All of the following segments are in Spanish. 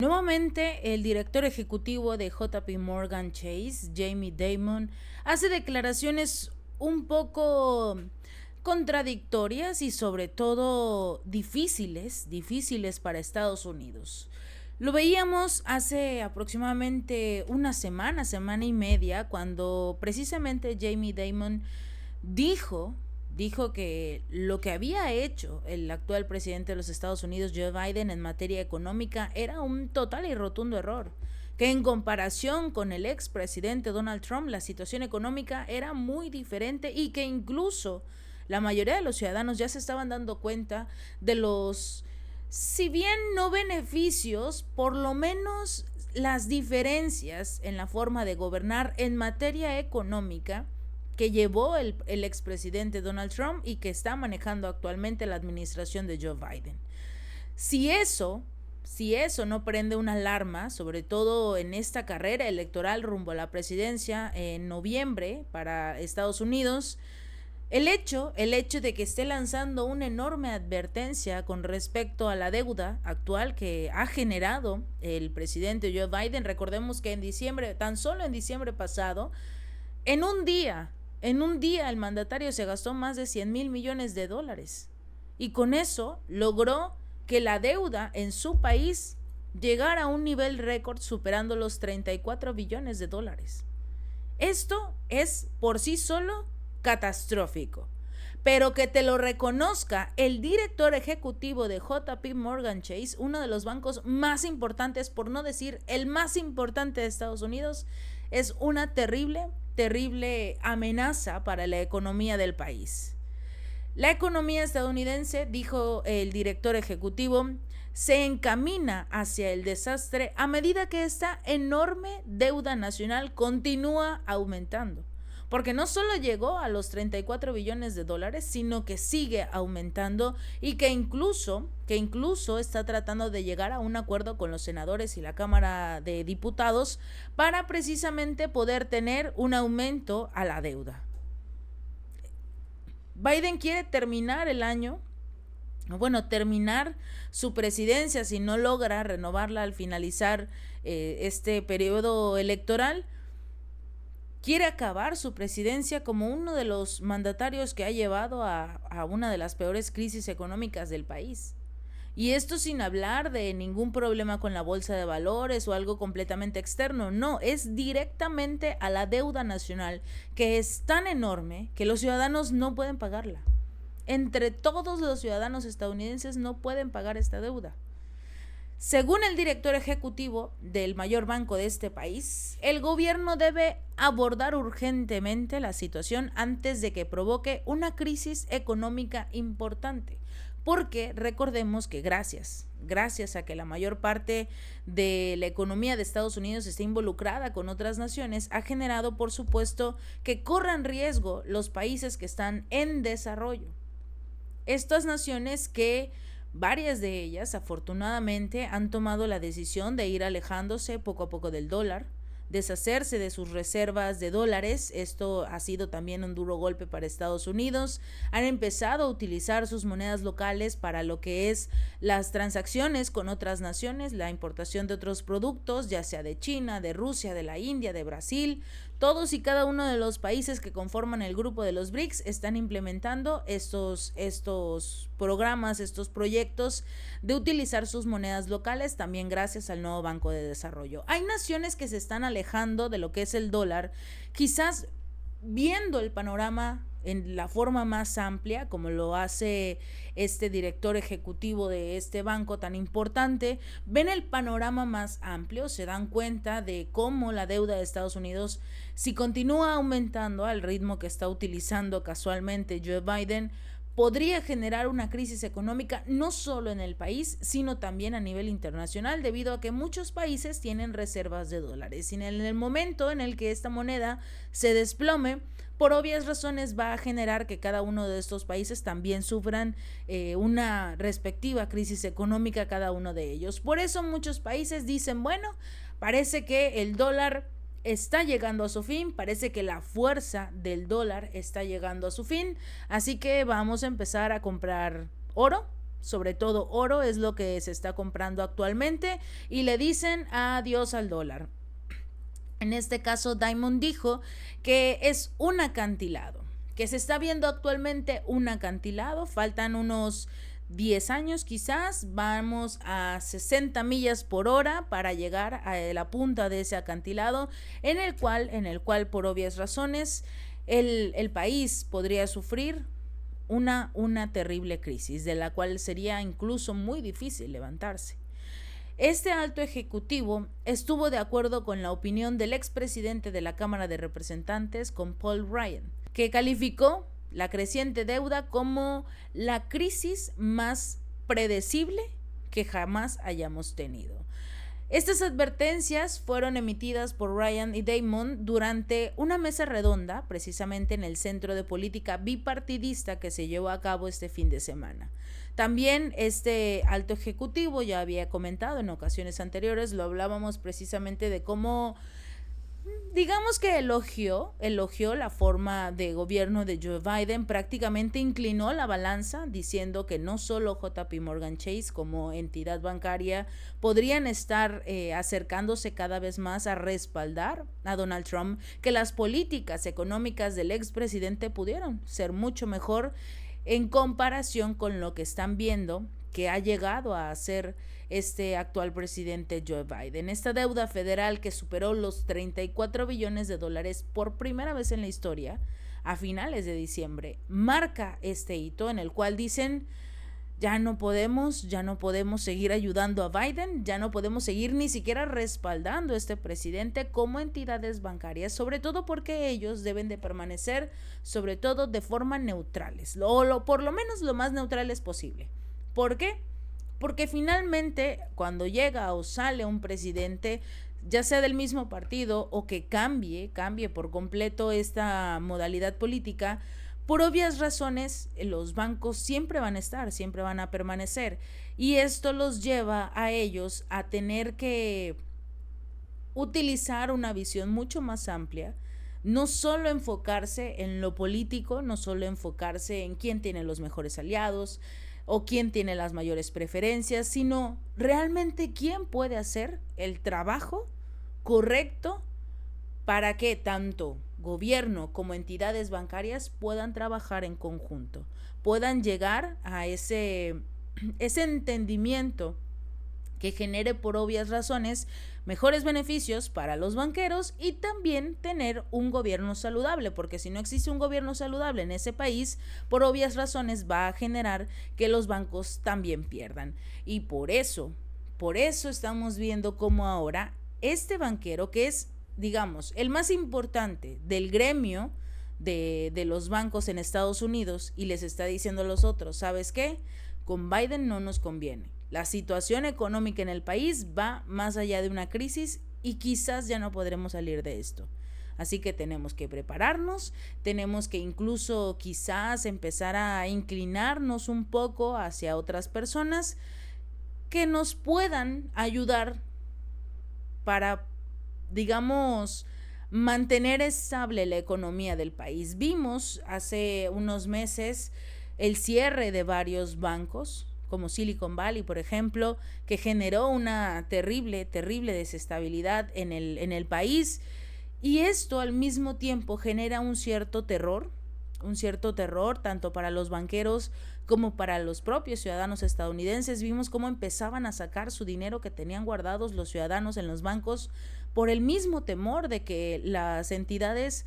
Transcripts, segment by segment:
Nuevamente, el director ejecutivo de JP Morgan Chase, Jamie Dimon, hace declaraciones un poco contradictorias y sobre todo difíciles para Estados Unidos. Lo veíamos hace aproximadamente una semana y media, cuando precisamente Jamie Dimon dijo dijo que lo que había hecho el actual presidente de los Estados Unidos, Joe Biden, en materia económica era un total y rotundo error, que en comparación con el expresidente Donald Trump la situación económica era muy diferente y que incluso la mayoría de los ciudadanos ya se estaban dando cuenta de los, si bien no beneficios, por lo menos las diferencias en la forma de gobernar en materia económica que llevó el expresidente Donald Trump y que está manejando actualmente la administración de Joe Biden. Si eso no prende una alarma, sobre todo en esta carrera electoral rumbo a la presidencia en noviembre para Estados Unidos, el hecho de que esté lanzando una enorme advertencia con respecto a la deuda actual que ha generado el presidente Joe Biden. Recordemos que tan solo en diciembre pasado, en un día el mandatario se gastó más de 100 mil millones de dólares y con eso logró que la deuda en su país llegara a un nivel récord superando los 34 billones de dólares. Esto es por sí solo catastrófico, pero que te lo reconozca el director ejecutivo de JP Morgan Chase, uno de los bancos más importantes, por no decir el más importante de Estados Unidos, es una terrible amenaza para la economía del país. La economía estadounidense, dijo el director ejecutivo, se encamina hacia el desastre a medida que esta enorme deuda nacional continúa aumentando. Porque no solo llegó a los 34 billones de dólares, sino que sigue aumentando y que incluso está tratando de llegar a un acuerdo con los senadores y la Cámara de Diputados para precisamente poder tener un aumento a la deuda. Biden quiere terminar su presidencia, si no logra renovarla al finalizar este periodo electoral. Quiere acabar su presidencia como uno de los mandatarios que ha llevado a una de las peores crisis económicas del país. Y esto sin hablar de ningún problema con la bolsa de valores o algo completamente externo. No, es directamente a la deuda nacional, que es tan enorme que los ciudadanos no pueden pagarla. Entre todos los ciudadanos estadounidenses no pueden pagar esta deuda. Según el director ejecutivo del mayor banco de este país, el gobierno debe abordar urgentemente la situación antes de que provoque una crisis económica importante. Porque recordemos que gracias a que la mayor parte de la economía de Estados Unidos está involucrada con otras naciones, ha generado, por supuesto, que corran riesgo los países que están en desarrollo. Estas naciones que varias de ellas, afortunadamente, han tomado la decisión de ir alejándose poco a poco del dólar, deshacerse de sus reservas de dólares. Esto ha sido también un duro golpe para Estados Unidos. Han empezado a utilizar sus monedas locales para lo que es las transacciones con otras naciones, la importación de otros productos, ya sea de China, de Rusia, de la India, de Brasil. Todos y cada uno de los países que conforman el grupo de los BRICS están implementando estos programas, estos proyectos de utilizar sus monedas locales, también gracias al nuevo Banco de Desarrollo. Hay naciones que se están alejando de lo que es el dólar, quizás viendo el panorama en la forma más amplia, como lo hace este director ejecutivo de este banco tan importante. Ven el panorama más amplio, se dan cuenta de cómo la deuda de Estados Unidos, si continúa aumentando al ritmo que está utilizando casualmente Joe Biden, podría generar una crisis económica no solo en el país, sino también a nivel internacional, debido a que muchos países tienen reservas de dólares. Y en el momento en el que esta moneda se desplome, por obvias razones va a generar que cada uno de estos países también sufran una respectiva crisis económica, cada uno de ellos. Por eso muchos países dicen, bueno, parece que el dólar está llegando a su fin, parece que la fuerza del dólar está llegando a su fin, así que vamos a empezar a comprar oro, sobre todo oro es lo que se está comprando actualmente, y le dicen adiós al dólar. En este caso, Diamond dijo que es un acantilado, que se está viendo actualmente un acantilado, faltan unos 10 años quizás, vamos a 60 millas por hora para llegar a la punta de ese acantilado, en el cual por obvias razones el país podría sufrir una terrible crisis, de la cual sería incluso muy difícil levantarse. Este alto ejecutivo estuvo de acuerdo con la opinión del expresidente de la Cámara de Representantes, con Paul Ryan, que calificó la creciente deuda como la crisis más predecible que jamás hayamos tenido. Estas advertencias fueron emitidas por Ryan y Diamond durante una mesa redonda, precisamente en el Centro de Política Bipartidista que se llevó a cabo este fin de semana. También este alto ejecutivo, ya había comentado en ocasiones anteriores, lo hablábamos precisamente de cómo, digamos que elogió la forma de gobierno de Joe Biden, prácticamente inclinó la balanza diciendo que no solo JP Morgan Chase como entidad bancaria podrían estar acercándose cada vez más a respaldar a Donald Trump, que las políticas económicas del expresidente pudieron ser mucho mejor en comparación con lo que están viendo que ha llegado a hacer este actual presidente Joe Biden. Esta deuda federal que superó los 34 billones de dólares por primera vez en la historia a finales de diciembre marca este hito en el cual dicen: ya no podemos seguir ayudando a Biden, ya no podemos seguir ni siquiera respaldando a este presidente como entidades bancarias, sobre todo porque ellos deben de permanecer, sobre todo de forma neutrales, por lo menos lo más neutrales posible. ¿Por qué? Porque finalmente cuando llega o sale un presidente, ya sea del mismo partido o que cambie por completo esta modalidad política, por obvias razones, los bancos siempre van a estar, siempre van a permanecer, y esto los lleva a ellos a tener que utilizar una visión mucho más amplia, no solo enfocarse en lo político, no solo enfocarse en quién tiene los mejores aliados o quién tiene las mayores preferencias, sino realmente quién puede hacer el trabajo correcto para que tanto gobierno como entidades bancarias puedan trabajar en conjunto, puedan llegar a ese entendimiento que genere por obvias razones mejores beneficios para los banqueros y también tener un gobierno saludable, porque si no existe un gobierno saludable en ese país, por obvias razones va a generar que los bancos también pierdan. Y por eso estamos viendo cómo ahora este banquero, que es, digamos, el más importante del gremio de los bancos en Estados Unidos, y les está diciendo a los otros: ¿sabes qué? Con Biden no nos conviene. La situación económica en el país va más allá de una crisis y quizás ya no podremos salir de esto. Así que tenemos que prepararnos, tenemos que incluso quizás empezar a inclinarnos un poco hacia otras personas que nos puedan ayudar para, digamos, mantener estable la economía del país. Vimos hace unos meses el cierre de varios bancos, como Silicon Valley, por ejemplo, que generó una terrible desestabilidad en el país, y esto al mismo tiempo genera un cierto terror tanto para los banqueros como para los propios ciudadanos estadounidenses. Vimos cómo empezaban a sacar su dinero que tenían guardados los ciudadanos en los bancos por el mismo temor de que las entidades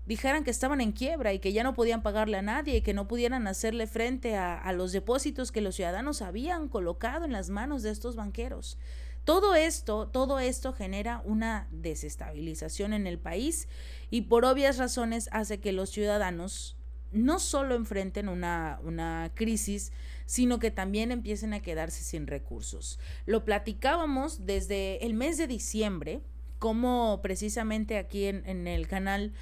dijeran que estaban en quiebra y que ya no podían pagarle a nadie y que no pudieran hacerle frente a los depósitos que los ciudadanos habían colocado en las manos de estos banqueros. Todo esto genera una desestabilización en el país y por obvias razones hace que los ciudadanos no solo enfrenten una crisis, sino que también empiecen a quedarse sin recursos. Lo platicábamos desde el mes de diciembre, como precisamente aquí en el canal,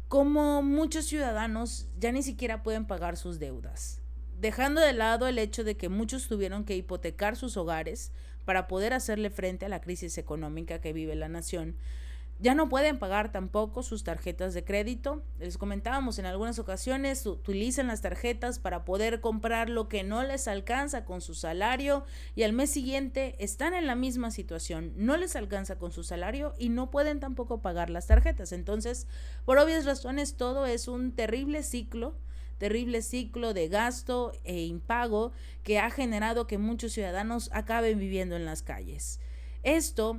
como muchos ciudadanos ya ni siquiera pueden pagar sus deudas, dejando de lado el hecho de que muchos tuvieron que hipotecar sus hogares para poder hacerle frente a la crisis económica que vive la nación. Ya no pueden pagar tampoco sus tarjetas de crédito. Les comentábamos en algunas ocasiones, utilizan las tarjetas para poder comprar lo que no les alcanza con su salario y al mes siguiente están en la misma situación. No les alcanza con su salario y no pueden tampoco pagar las tarjetas. Entonces, por obvias razones, todo es un terrible ciclo de gasto e impago que ha generado que muchos ciudadanos acaben viviendo en las calles. Esto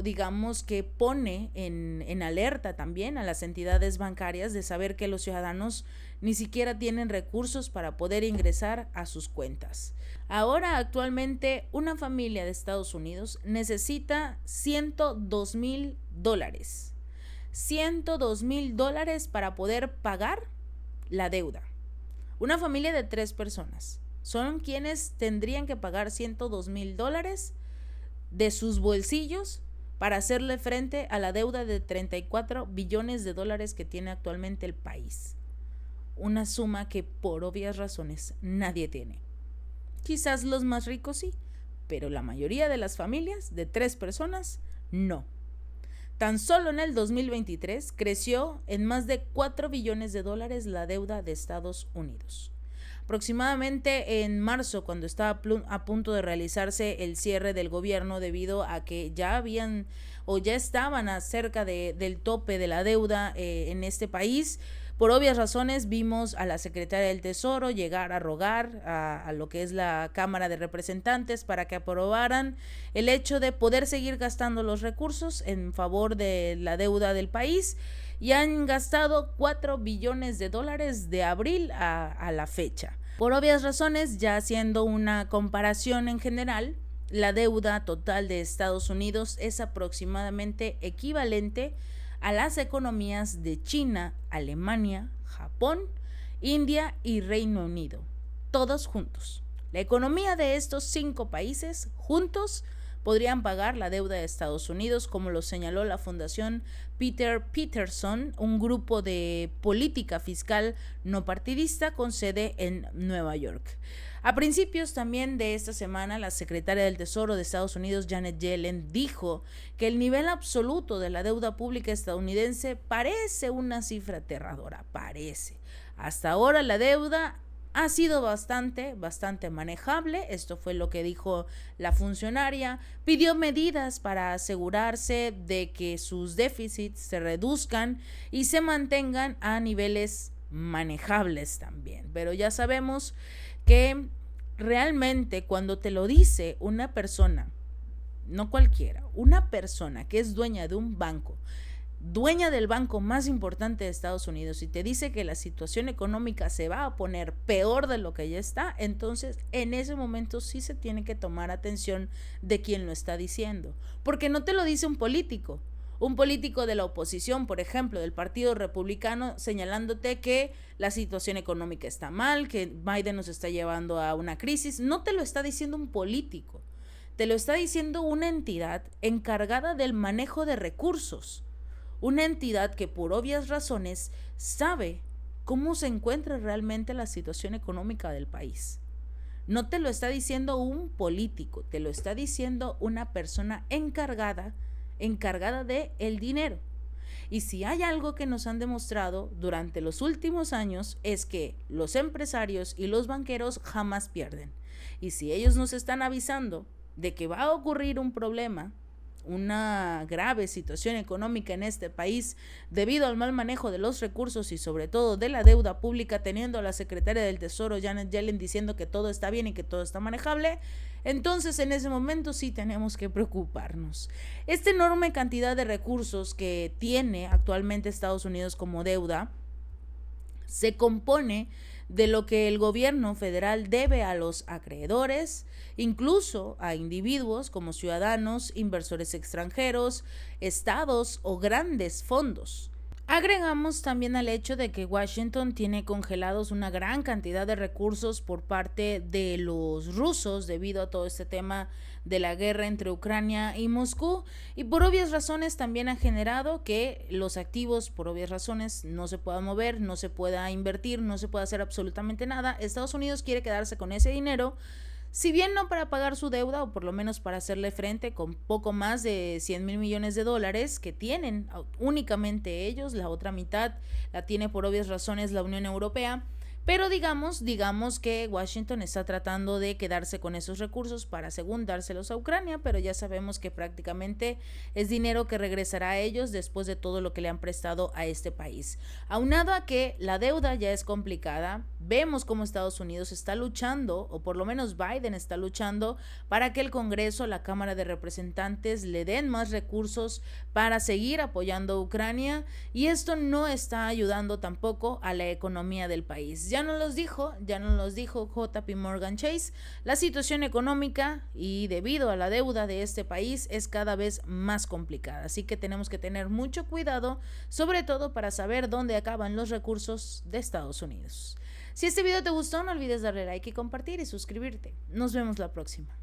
digamos que pone en alerta también a las entidades bancarias de saber que los ciudadanos ni siquiera tienen recursos para poder ingresar a sus cuentas. Ahora, actualmente, una familia de Estados Unidos necesita $102,000. $102,000 para poder pagar la deuda. Una familia de 3 personas son quienes tendrían que pagar $102,000 de sus bolsillos para hacerle frente a la deuda de 34 billones de dólares que tiene actualmente el país. Una suma que por obvias razones nadie tiene. Quizás los más ricos sí, pero la mayoría de las familias de 3 personas no. Tan solo en el 2023 creció en más de 4 billones de dólares la deuda de Estados Unidos. Aproximadamente en marzo, cuando estaba a punto de realizarse el cierre del gobierno debido a que ya estaban cerca del tope de la deuda en este país, por obvias razones vimos a la secretaria del Tesoro llegar a rogar a lo que es la Cámara de Representantes para que aprobaran el hecho de poder seguir gastando los recursos en favor de la deuda del país. Y han gastado 4 billones de dólares de abril a la fecha. Por obvias razones, ya haciendo una comparación en general, la deuda total de Estados Unidos es aproximadamente equivalente a las economías de China, Alemania, Japón, India y Reino Unido, todos juntos. La economía de estos 5 países juntos podrían pagar la deuda de Estados Unidos, como lo señaló la Fundación Peter Peterson, un grupo de política fiscal no partidista con sede en Nueva York. A principios también de esta semana, la secretaria del Tesoro de Estados Unidos, Janet Yellen, dijo que el nivel absoluto de la deuda pública estadounidense parece una cifra aterradora, parece. Hasta ahora la deuda ha sido bastante manejable. Esto fue lo que dijo la funcionaria. Pidió medidas para asegurarse de que sus déficits se reduzcan y se mantengan a niveles manejables también. Pero ya sabemos que realmente cuando te lo dice una persona, no cualquiera, una persona que es dueña de un banco, dueña del banco más importante de Estados Unidos, y te dice que la situación económica se va a poner peor de lo que ya está, entonces en ese momento sí se tiene que tomar atención de quien lo está diciendo, porque no te lo dice un político de la oposición, por ejemplo, del Partido Republicano, señalándote que la situación económica está mal, que Biden nos está llevando a una crisis. No te lo está diciendo un político, te lo está diciendo una entidad encargada del manejo de recursos. Una entidad que por obvias razones sabe cómo se encuentra realmente la situación económica del país. No te lo está diciendo un político, te lo está diciendo una persona encargada de el dinero. Y si hay algo que nos han demostrado durante los últimos años es que los empresarios y los banqueros jamás pierden. Y si ellos nos están avisando de que va a ocurrir un problema, una grave situación económica en este país debido al mal manejo de los recursos y sobre todo de la deuda pública, teniendo a la secretaria del Tesoro Janet Yellen diciendo que todo está bien y que todo está manejable, entonces en ese momento sí tenemos que preocuparnos. Esta enorme cantidad de recursos que tiene actualmente Estados Unidos como deuda se compone de lo que el gobierno federal debe a los acreedores, incluso a individuos como ciudadanos, inversores extranjeros, estados o grandes fondos. Agregamos también al hecho de que Washington tiene congelados una gran cantidad de recursos por parte de los rusos debido a todo este tema de la guerra entre Ucrania y Moscú, y por obvias razones también ha generado que los activos por obvias razones no se puedan mover, no se pueda invertir, no se pueda hacer absolutamente nada. Estados Unidos quiere quedarse con ese dinero si bien no para pagar su deuda, o por lo menos para hacerle frente con poco más de 100,000 millones de dólares que tienen únicamente ellos, la otra mitad la tiene por obvias razones la Unión Europea. Pero digamos que Washington está tratando de quedarse con esos recursos para según dárselos a Ucrania, pero ya sabemos que prácticamente es dinero que regresará a ellos después de todo lo que le han prestado a este país. Aunado a que la deuda ya es complicada, vemos cómo Estados Unidos está luchando, o por lo menos Biden está luchando, para que el Congreso, la Cámara de Representantes, le den más recursos para seguir apoyando a Ucrania, y esto no está ayudando tampoco a la economía del país. Ya nos los dijo JP Morgan Chase, la situación económica y debido a la deuda de este país es cada vez más complicada, así que tenemos que tener mucho cuidado, sobre todo para saber dónde acaban los recursos de Estados Unidos. Si este video te gustó, no olvides darle like y compartir y suscribirte. Nos vemos la próxima.